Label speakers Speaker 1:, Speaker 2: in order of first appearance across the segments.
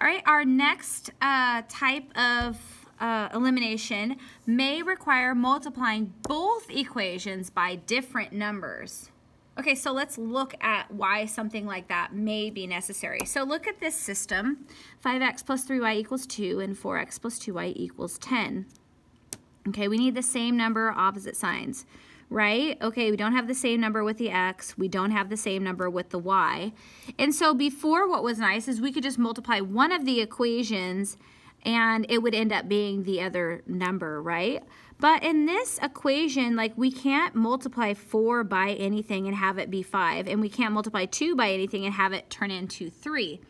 Speaker 1: All right, our next type of elimination may require multiplying both equations by different numbers. Okay, so let's look at why something like that may be necessary. So look at this system. 5x plus 3y equals 2 and 4x plus 2y equals 10. Okay, we need the same number, opposite signs, right? Okay, we don't have the same number with the x. We don't have the same number with the y. And so before, what was nice is we could just multiply one of the equations and it would end up being the other number, right? But in this equation, like, we can't multiply 4 by anything and have it be 5, and we can't multiply 2 by anything and have it turn into 3.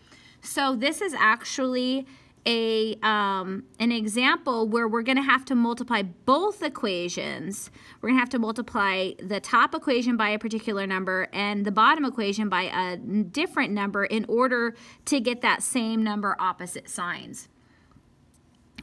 Speaker 1: So this is actually an example where we're going to have to multiply both equations. We're going to have to multiply the top equation by a particular number and the bottom equation by a different number in order to get that same number opposite signs,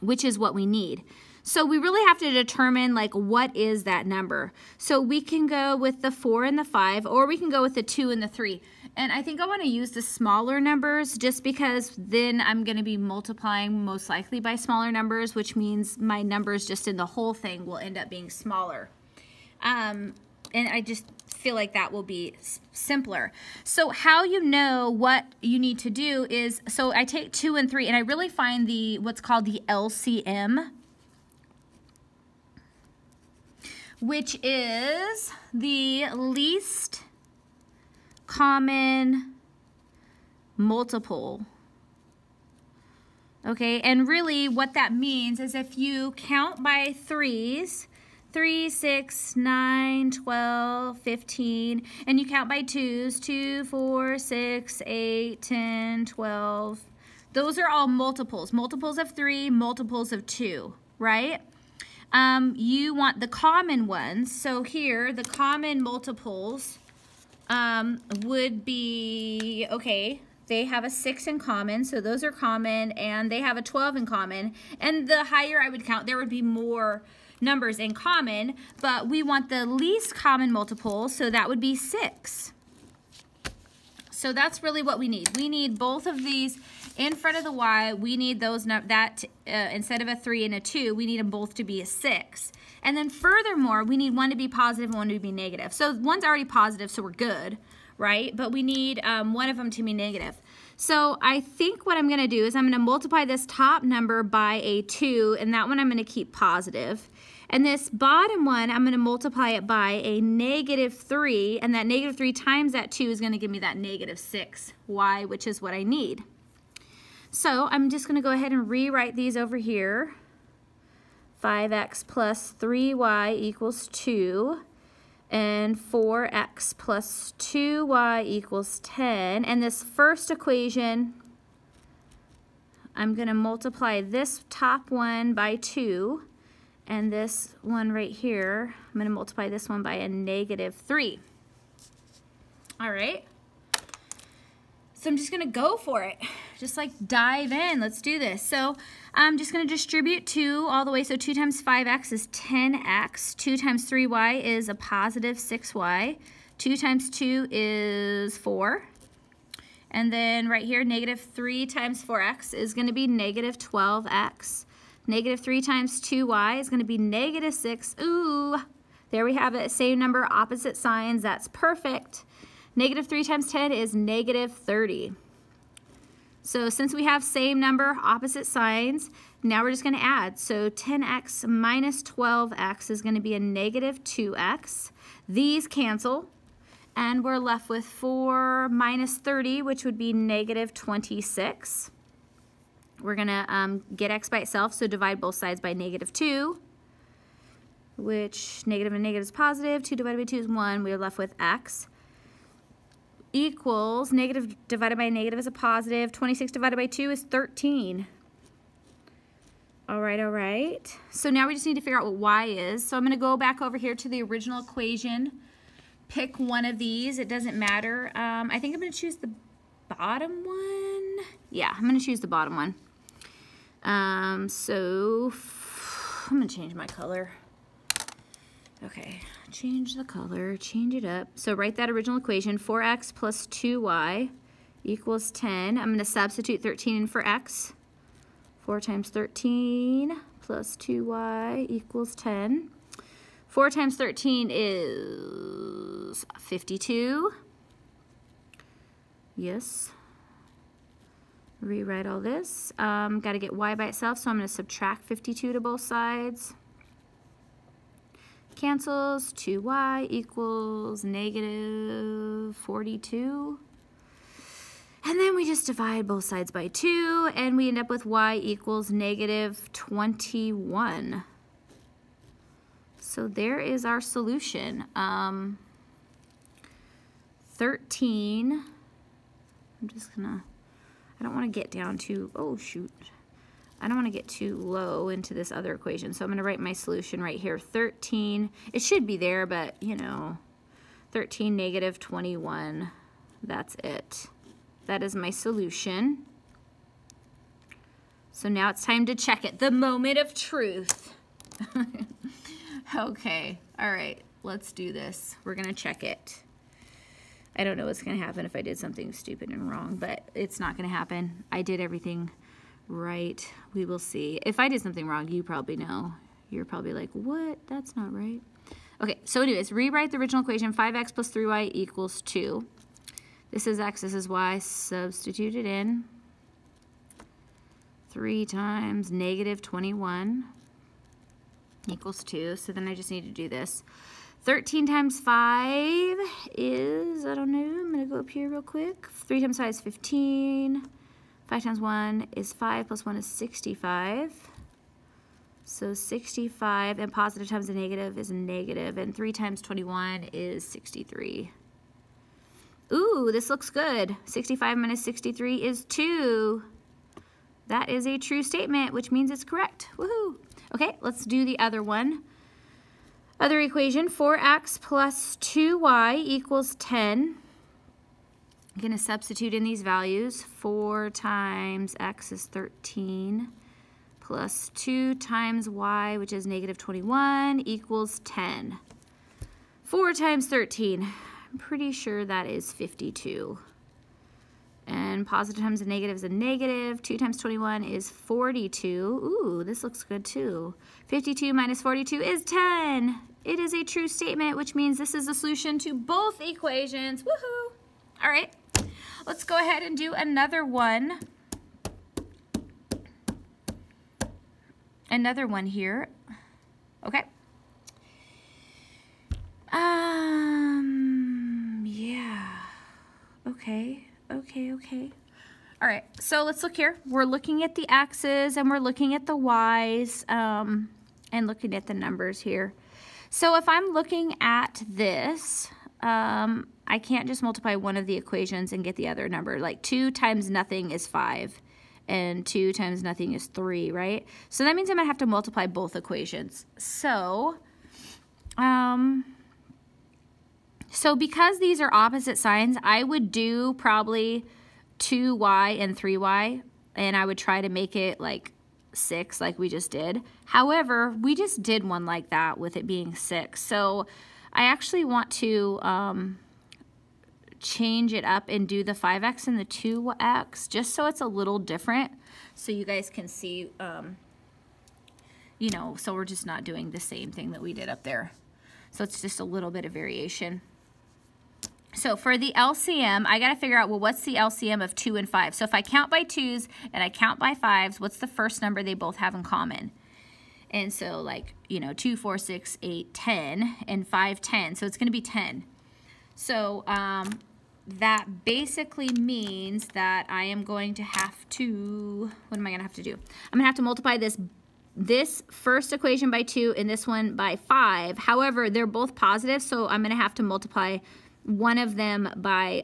Speaker 1: which is what we need. So we really have to determine, like, what is that number. So we can go with the 4 and the 5, or we can go with the 2 and the 3. And I think I want to use the smaller numbers just because then I'm going to be multiplying most likely by smaller numbers, which means my numbers just in the whole thing will end up being smaller. And I just feel like that will be simpler. So how you know what you need to do is, so I take 2 and 3 and I really find what's called the LCM, which is the least common multiple. Okay, and really what that means is if you count by threes, 3, 6, 9, 12, 15, and you count by twos, 2, 4, 6, 8, 10, 12. Those are all multiples. Multiples of 3, multiples of 2, right? You want the common ones. So here, the common multiples would be, okay, they have a 6 in common, so those are common, and they have a 12 in common. And the higher I would count, there would be more numbers in common, but we want the least common multiple, so that would be 6. So that's really what we need. We need both of these in front of the y. We need those instead of a 3 and a 2, we need them both to be a 6. And then furthermore, we need one to be positive and one to be negative. So one's already positive, so we're good, right? But we need one of them to be negative. So I think what I'm going to do is I'm going to multiply this top number by a 2, and that one I'm going to keep positive. And this bottom one, I'm going to multiply it by a negative 3, and that negative 3 times that 2 is going to give me that negative 6y, which is what I need. So I'm just going to go ahead and rewrite these over here. 5x plus 3y equals 2, and 4x plus 2y equals 10. And this first equation, I'm going to multiply this top one by 2. And this one right here, I'm going to multiply this one by a negative 3. All right. So I'm just going to go for it. Just like dive in. Let's do this. So I'm just going to distribute 2 all the way. So 2 times 5x is 10x. 2 times 3y is a positive 6y. 2 times 2 is 4. And then right here, negative 3 times 4x is going to be negative 12x. Negative 3 times 2y is going to be negative 6. Ooh, there we have it. Same number, opposite signs. That's perfect. Negative 3 times 10 is negative 30. So since we have same number, opposite signs, now we're just going to add. So 10x minus 12x is going to be a negative 2x. These cancel, and we're left with 4 minus 30, which would be negative 26. We're going to get x by itself, so divide both sides by negative 2, which negative and negative is positive. 2 divided by 2 is 1. We are left with x equals negative divided by negative is a positive. 26 divided by 2 is 13. All right, all right. So now we just need to figure out what y is. So I'm going to go back over here to the original equation, pick one of these. It doesn't matter. I think I'm going to choose the bottom one. Yeah, I'm going to choose the bottom one. So I'm going to change my color. Okay, change the color, change it up. So write that original equation, 4x plus 2y equals 10. I'm going to substitute 13 in for x. 4 times 13 plus 2y equals 10. 4 times 13 is 52. Yes. Rewrite all this. Got to get y by itself, so I'm going to subtract 52 to both sides. Cancels. 2y equals negative 42. And then we just divide both sides by 2, and we end up with y equals negative 21. So there is our solution. 13. I'm just gonna, I don't want to get down to, oh shoot. I don't want to get too low into this other equation. So I'm going to write my solution right here. 13, it should be there, but you know, 13 negative 21. That's it. That is my solution. So now it's time to check it. The moment of truth. Okay, all right, let's do this. We're gonna check it. I don't know what's gonna happen if I did something stupid and wrong, but it's not gonna happen. I did everything right. We will see. If I did something wrong, you probably know. You're probably like, what? That's not right. Okay, so anyways, rewrite the original equation. 5x plus 3y equals 2. This is x, this is y. Substitute it in. 3 times negative 21 equals 2. So then I just need to do this. 13 times 5 is, I don't know, I'm going to go up here real quick. 3 times 5 is 15. 5 times 1 is 5 plus 1 is 65. So 65, and positive times a negative is a negative, and 3 times 21 is 63. Ooh, this looks good. 65 minus 63 is 2. That is a true statement, which means it's correct. Woohoo! Okay, let's do the other one. Other equation, 4x plus 2y equals 10. I'm going to substitute in these values. 4 times x is 13 plus 2 times y, which is negative 21, equals 10. 4 times 13. I'm pretty sure that is 52. And positive times a negative is a negative. 2 times 21 is 42. Ooh, this looks good too. 52 minus 42 is 10. It is a true statement, which means this is the solution to both equations. Woohoo! All right, let's go ahead and do another one. Another one here. Okay. Yeah. Okay. All right, so let's look here. We're looking at the x's and we're looking at the y's and looking at the numbers here. So if I'm looking at this, I can't just multiply one of the equations and get the other number. Like 2 times nothing is 5 and 2 times nothing is 3, right? So that means I'm gonna have to multiply both equations. So, so because these are opposite signs, I would do probably 2y and 3y, and I would try to make it like 6 like we just did. However, we just did one like that with it being 6. So I actually want to change it up and do the 5x and the 2x just so it's a little different so you guys can see, you know, so we're just not doing the same thing that we did up there. So it's just a little bit of variation. So for the LCM, I got to figure out, well, what's the LCM of 2 and 5? So if I count by 2s and I count by 5s, what's the first number they both have in common? And so like, you know, 2, 4, 6, 8, 10, and 5, 10. So it's going to be 10. So that basically means that I am going to have to, what am I going to have to do? I'm going to have to multiply this first equation by 2 and this one by 5. However, they're both positive, so I'm going to have to multiply one of them by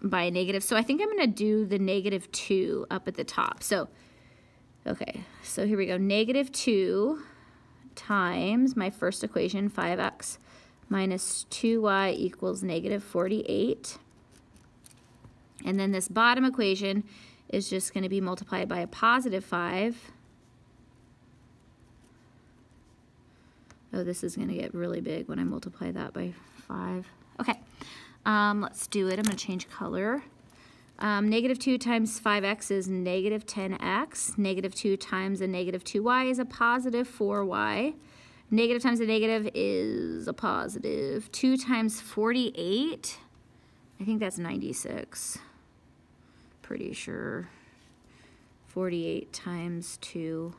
Speaker 1: negative. So I think I'm going to do the negative 2 up at the top. So, okay, so here we go. Negative 2 times my first equation, 5x minus 2y equals negative 48. And then this bottom equation is just going to be multiplied by a positive 5. Oh, this is going to get really big when I multiply that by 5. Okay, Let's do it. I'm going to change color. Negative 2 times 5x is negative 10x. Negative 2 times a negative 2y is a positive 4y. Negative times a negative is a positive. 2 times 48, I think that's 96. Pretty sure. 48 times 2.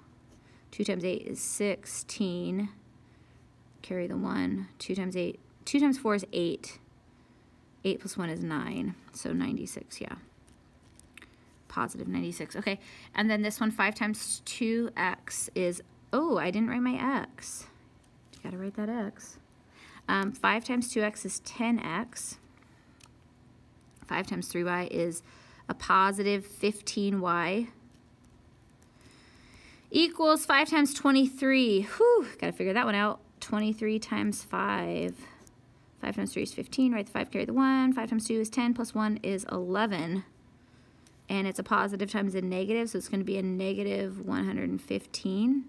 Speaker 1: 2 times 8 is 16. Carry the 1. 2 times 8. 2 times 4 is 8. 8 plus 1 is 9. So 96, yeah. Positive 96. Okay, and then this one, 5 times 2x is, oh, I didn't write my x. You gotta write that x. 5 times 2x is 10x. 5 times 3y is a positive 15y. Equals 5 times 23. Whew, gotta figure that one out. 23 times 5. 5 times 3 is 15. Write the 5, carry the 1. 5 times 2 is 10, plus 1 is 11. And it's a positive times a negative, so it's going to be a negative 115.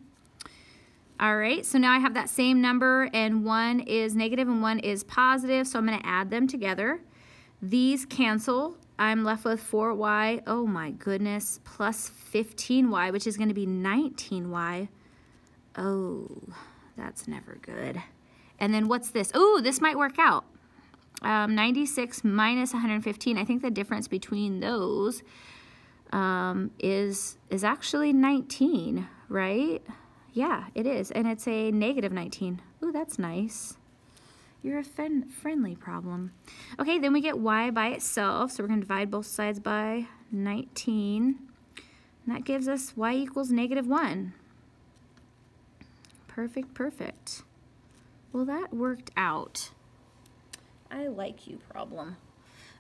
Speaker 1: All right, so now I have that same number, and 1 is negative and 1 is positive, so I'm going to add them together. These cancel. I'm left with 4y, oh my goodness, plus 15y, which is going to be 19y. Oh, that's never good. And then what's this? Oh, this might work out. 96 minus 115, I think the difference between those is actually 19, right? Yeah, it is, and it's a negative 19. Ooh, that's nice. You're a friendly problem. Okay, then we get y by itself, so we're going to divide both sides by 19, and that gives us y equals negative 1. Perfect, perfect. Well, that worked out. I like you, problem.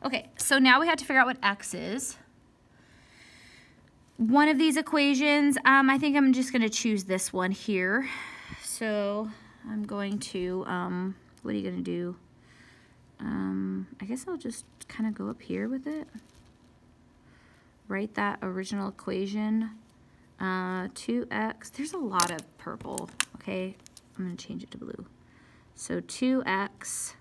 Speaker 1: Okay, so now we have to figure out what x is. One of these equations, I think I'm just going to choose this one here. So I'm going to, what are you going to do? I guess I'll just kind of go up here with it. Write that original equation. 2x, there's a lot of purple, okay? I'm going to change it to blue. So 2x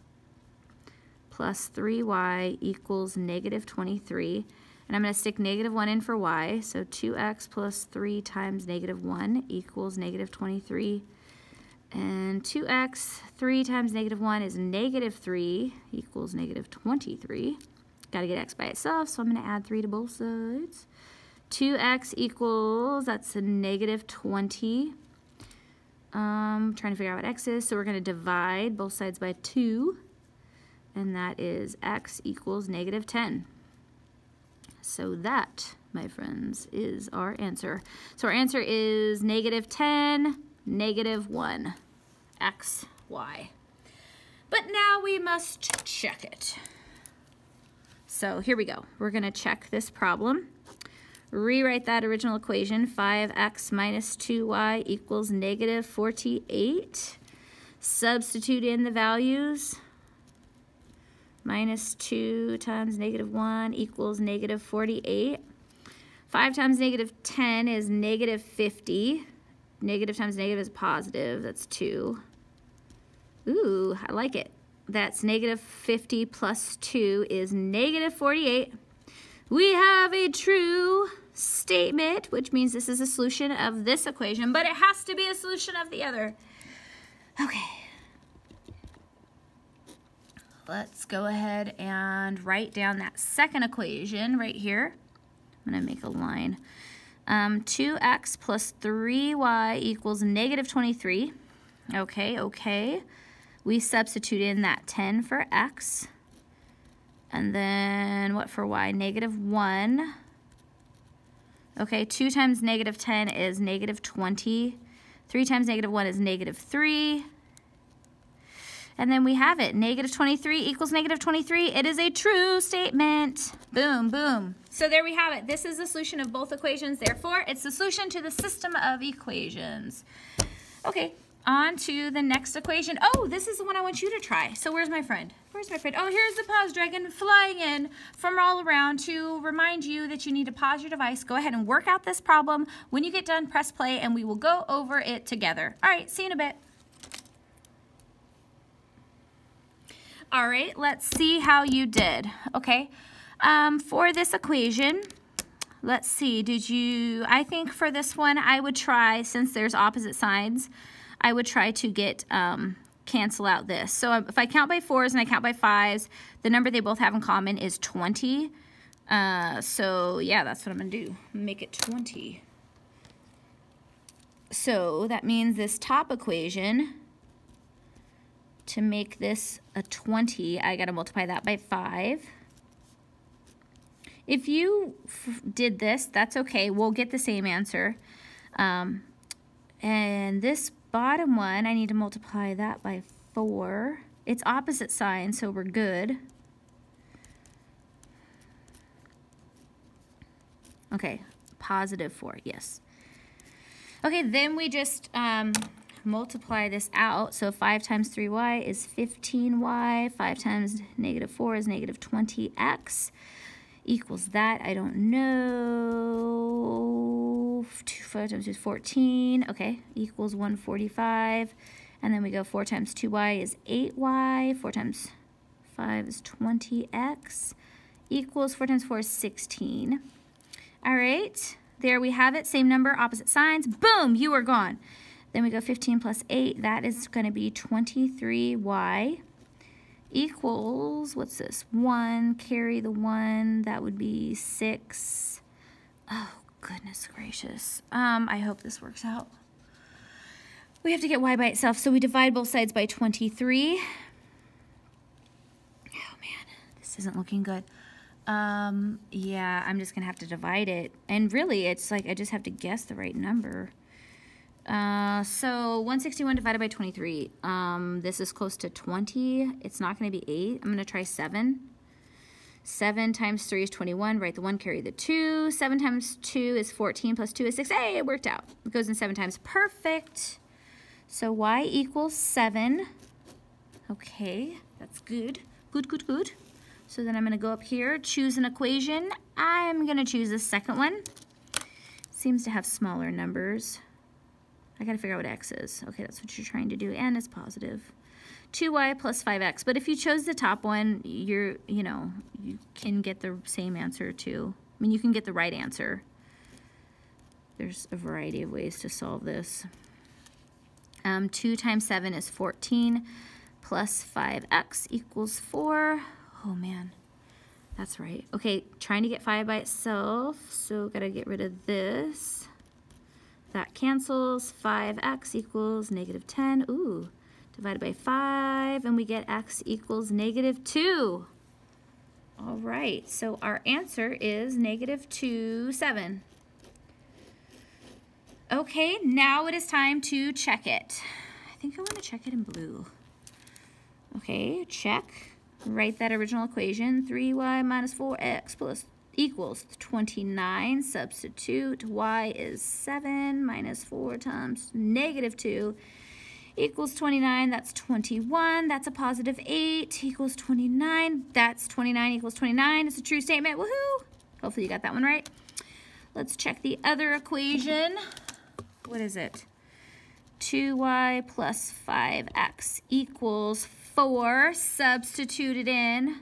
Speaker 1: plus 3y equals negative 23. And I'm going to stick negative 1 in for y. So 2x plus 3 times negative 1 equals negative 23. And 2x, 3 times negative 1 is negative 3 equals negative 23. Got to get x by itself, so I'm going to add 3 to both sides. 2x equals, that's a negative 20. Trying to figure out what x is, so we're going to divide both sides by 2. And that is x equals negative 10. So that, my friends, is our answer. So our answer is negative 10, negative 1, x, y. But now we must check it. So here we go. We're going to check this problem. Rewrite that original equation, 5x minus 2y equals negative 48. Substitute in the values. Minus 2 times negative 1 equals negative 48. 5 times negative 10 is negative 50. Negative times negative is positive. That's 2. Ooh, I like it. That's negative 50 plus 2 is negative 48. We have a true statement, which means this is a solution of this equation, but it has to be a solution of the other. Okay. Let's go ahead and write down that second equation right here. I'm going to make a line. 2x plus 3y equals negative 23. Okay. We substitute in that 10 for x. And then what for y? Negative 1. Okay, 2 times negative 10 is negative 20. 3 times negative 1 is negative 3. And then we have it. Negative 23 equals negative 23. It is a true statement. Boom, boom. So there we have it. This is the solution of both equations. Therefore, it's the solution to the system of equations. Okay, on to the next equation. Oh, this is the one I want you to try. So where's my friend? Where's my friend? Oh, here's the pause dragon flying in from all around to remind you that you need to pause your device. Go ahead and work out this problem. When you get done, press play, and we will go over it together. All right, see you in a bit. All right, let's see how you did. Okay, for this equation, let's see, I think for this one, I would try, since there's opposite sides, I would try to get, cancel out this. So if I count by 4s and I count by 5s, the number they both have in common is 20. So yeah, that's what I'm gonna do, make it 20. So that means this top equation, to make this a 20, I gotta multiply that by 5. If you did this, that's okay. We'll get the same answer. And this bottom one, I need to multiply that by 4. It's opposite sign, so we're good. Okay, positive 4, yes. Okay, then we just multiply this out. So 5 times 3y is 15y. 5 times negative 4 is negative 20x. Equals that, I don't know. 5 times 2 is 14. Okay, equals 145. And then we go 4 times 2y is 8y. 4 times 5 is 20x. Equals 4 times 4 is 16. All right, there we have it. Same number, opposite signs. Boom, you are gone. Then we go 15 plus 8. That is going to be 23y. Equals, what's this? 1, carry the 1, that would be 6. Oh, goodness gracious. I hope this works out. We have to get y by itself, so we divide both sides by 23. Oh, man, this isn't looking good. Yeah, I'm just going to have to divide it. And really, it's like I just have to guess the right number. So 161 divided by 23, this is close to 20. It's not going to be 8. I'm going to try 7. 7 times 3 is 21. Write the 1, carry the 2. 7 times 2 is 14, plus 2 is 6. Hey, it worked out. It goes in 7 times. Perfect. So y equals 7. Okay, that's good. Good, good, good. So then I'm going to go up here, choose an equation. I'm going to choose the second one. Seems to have smaller numbers. I gotta figure out what x is. Okay, that's what you're trying to do, and it's positive. 2y plus 5x. But if you chose the top one, you can get the same answer too. I mean, you can get the right answer. There's a variety of ways to solve this. 2 times 7 is 14, plus 5x equals 4. Oh man, that's right. Okay, trying to get 5 by itself, so gotta get rid of this. That cancels. 5x equals negative 10. Ooh, divided by 5, and we get x equals negative 2. All right, so our answer is negative 2, 7. Okay, now it is time to check it. I think I want to check it in blue. Okay, check. Write that original equation. 3y minus 4x plus equals 29. Substitute. Y is 7 minus 4 times negative 2 equals 29. That's 21. That's a positive 8 equals 29. That's 29 equals 29. It's a true statement. Woohoo! Hopefully you got that one right. Let's check the other equation. What is it? 2y plus 5x equals 4. Substitute it in.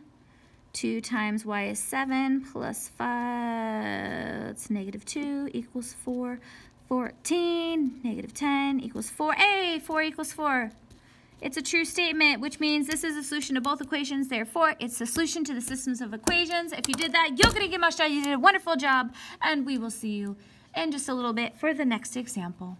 Speaker 1: 2 times y is 7 plus 5, it's negative 2 equals 4. 14, negative 10 equals 4. Hey, 4 equals 4. It's a true statement, which means this is a solution to both equations. Therefore, it's a solution to the systems of equations. If you did that, you're going to get my shot. You did a wonderful job, and we will see you in just a little bit for the next example.